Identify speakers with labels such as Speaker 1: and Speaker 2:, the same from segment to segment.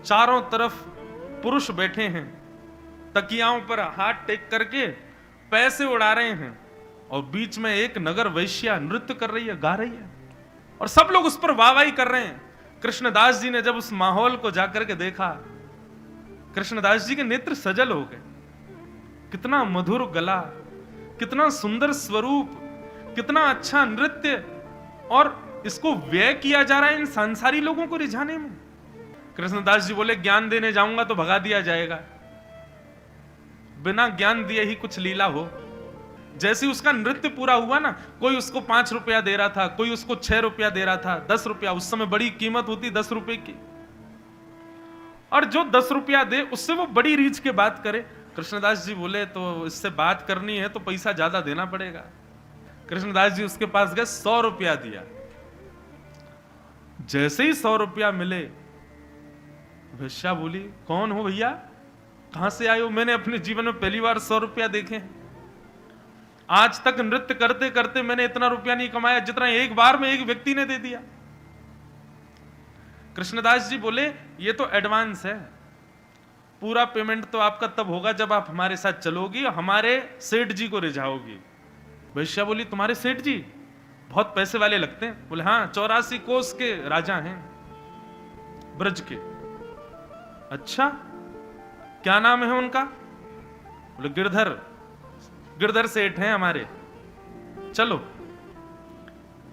Speaker 1: चारों तरफ पुरुष बैठे हैं, तकियाओं पर हाथ टेक करके पैसे उड़ा रहे हैं, और बीच में एक नगर वैश्या नृत्य कर रही है, गा रही है, और सब लोग उस पर वाहवाही कर रहे हैं। कृष्णदास जी ने जब उस माहौल को जाकर के देखा, कृष्णदास जी के नेत्र सजल हो गए। कितना मधुर गला, कितना सुंदर स्वरूप, कितना अच्छा नृत्य, और इसको व्यय किया जा रहा है इन संसारी लोगों को रिझाने में। कृष्णदास जी बोले, ज्ञान देने जाऊंगा तो भगा दिया जाएगा, बिना ज्ञान दिए ही कुछ लीला हो। जैसे उसका नृत्य पूरा हुआ ना, कोई उसको 5 रुपया दे रहा था, कोई उसको 6 रुपया दे रहा था, 10 रुपया, उस समय बड़ी कीमत होती 10 रुपए की, और जो 10 रुपया दे उससे वो बड़ी रीछ के बात करे। कृष्णदास जी बोले, तो इससे बात करनी है तो पैसा ज्यादा देना पड़ेगा। कृष्णदास जी उसके पास गए, 100 रुपया दिया। जैसे ही 100 रुपया मिले, वेश्या बोली, कौन हो भैया, कहां से आए हो? मैंने अपने जीवन में पहली बार 100 रुपया देखे। आज तक नृत्य करते करते मैंने इतना रुपया नहीं कमाया जितना एक बार में एक व्यक्ति ने दे दिया। कृष्णदास जी बोले, ये तो एडवांस है, पूरा पेमेंट तो आपका तब होगा जब आप हमारे साथ चलोगी और हमारे सेठ जी को रिझाओगी। वैश्या बोली, तुम्हारे सेठ जी बहुत पैसे वाले लगते हैं। बोले, हाँ, 84 कोस के राजा हैं ब्रज के। अच्छा, क्या नाम है उनका? बोले, गिरधर, गिरधर सेठ हैं हमारे। चलो,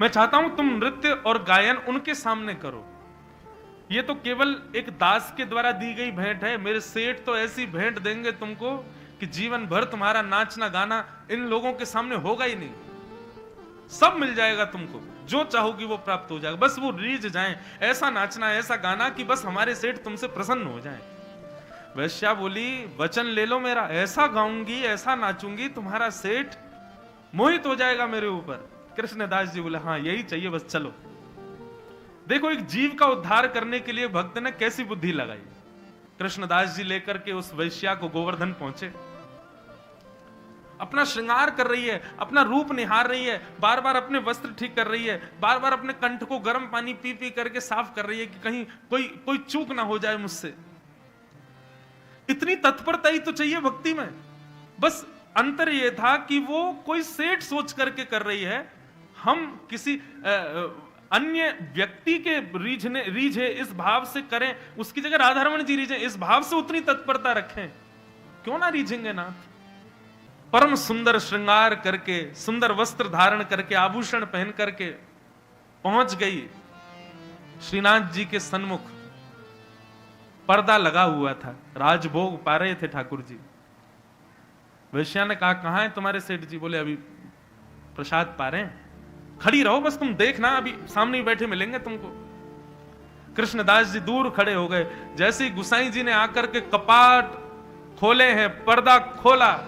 Speaker 1: मैं चाहता हूं तुम नृत्य और गायन उनके सामने करो। ये तो केवल एक दास के द्वारा दी गई भेंट है, मेरे सेठ तो ऐसी भेंट देंगे तुमको कि जीवन भर तुम्हारा नाचना गाना इन लोगों के सामने होगा ही नहीं। सब मिल जाएगा तुमको, जो चाहोगी वो प्राप्त हो जाएगा, बस वो रीझ जाएं, ऐसा नाचना, ऐसा गाना कि बस हमारे सेठ तुमसे प्रसन्न हो जाएं। वैश्या बोली, वचन ले लो मेरा, ऐसा गाऊंगी, ऐसा नाचूंगी, तुम्हारा सेठ मोहित हो जाएगा मेरे ऊपर। कृष्णदास जी बोले, हाँ यही चाहिए, बस चलो। देखो, एक जीव का उद्धार करने के लिए भक्त ने कैसी बुद्धि लगाई। कृष्णदास जी लेकर के उस वैश्या को गोवर्धन पहुंचे। अपना श्रृंगार कर रही है, अपना रूप निहार रही है, बार बार अपने वस्त्र ठीक कर रही है, बार बार अपने कंठ को गर्म पानी पी पी करके साफ कर रही है कि कहीं कोई चूक ना हो जाए मुझसे। इतनी तत्परता ही तो चाहिए भक्ति में। बस अंतर यह था कि वो कोई सेठ सोच करके कर रही है, हम किसी अन्य व्यक्ति के रीझे इस भाव से करें, उसकी जगह राधारमण जी रीझे इस भाव से उतनी तत्परता रखें, क्यों ना रीझेंगे नाथ। परम सुंदर श्रृंगार करके, सुंदर वस्त्र धारण करके, आभूषण पहन करके पहुंच गई श्रीनाथ जी के सन्मुख। पर्दा लगा हुआ था, राजभोग पा रहे थे ठाकुर जी। वैश्या ने कहा, कहां है तुम्हारे सेठ जी? बोले, अभी प्रसाद पा रहे हैं, खड़ी रहो बस, तुम देखना, अभी सामने ही बैठे मिलेंगे तुमको। कृष्णदास जी दूर खड़े हो गए। जैसे ही गुसाई जी ने आकर के कपाट खोले हैं, पर्दा खोला,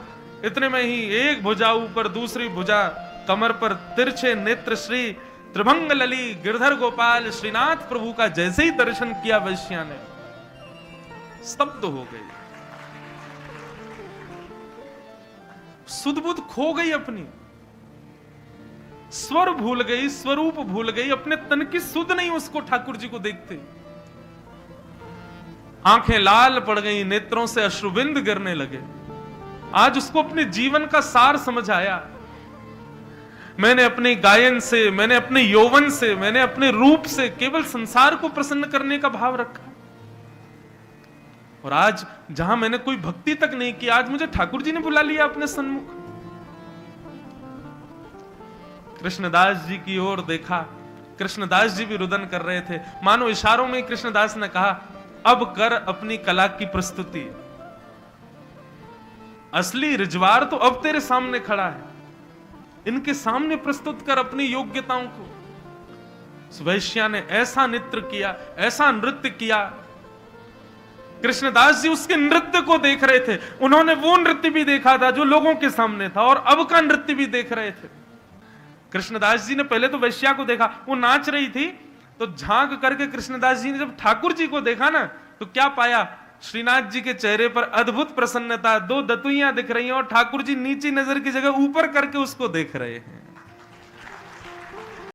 Speaker 1: इतने में ही एक भुजा ऊपर, दूसरी भुजा कमर पर, तिरछे नेत्र श्री त्रिभंग लली गिरधर गोपाल श्रीनाथ प्रभु का जैसे ही दर्शन किया, वैश्या ने स्तब्ध हो गई, सुध-बुध खो गई, अपनी स्वर भूल गई, स्वरूप भूल गई, अपने तन की सुध नहीं उसको ठाकुर जी को देखते। आंखें लाल पड़ गई, नेत्रों से अश्रुबिंद गिरने लगे। आज उसको अपने जीवन का सार समझ आया। मैंने अपने गायन से, मैंने अपने यौवन से, मैंने अपने रूप से केवल संसार को प्रसन्न करने का भाव रखा, और आज जहां मैंने कोई भक्ति तक नहीं की, आज मुझे ठाकुर जी ने बुला लिया अपने सन्मुख। कृष्णदास जी की ओर देखा, कृष्णदास जी भी रुदन कर रहे थे, मानो इशारों में कृष्णदास ने कहा, अब कर अपनी कला की प्रस्तुति, असली रिजवार तो अब तेरे सामने खड़ा है, इनके सामने प्रस्तुत कर अपनी योग्यताओं को। वैश्या ने ऐसा नृत्य किया, ऐसा नृत्य किया। कृष्णदास जी उसके नृत्य को देख रहे थे, उन्होंने वो नृत्य भी देखा था जो लोगों के सामने था, और अब का नृत्य भी देख रहे थे। कृष्णदास जी ने पहले तो वैश्या को देखा, वो नाच रही थी, तो झांक करके कृष्णदास जी ने जब ठाकुर जी को देखा ना, तो क्या पाया? श्रीनाथ जी के चेहरे पर अद्भुत प्रसन्नता, 2 दतुइयां दिख रही हैं, और ठाकुर जी नीची नजर की जगह ऊपर करके उसको देख रहे हैं।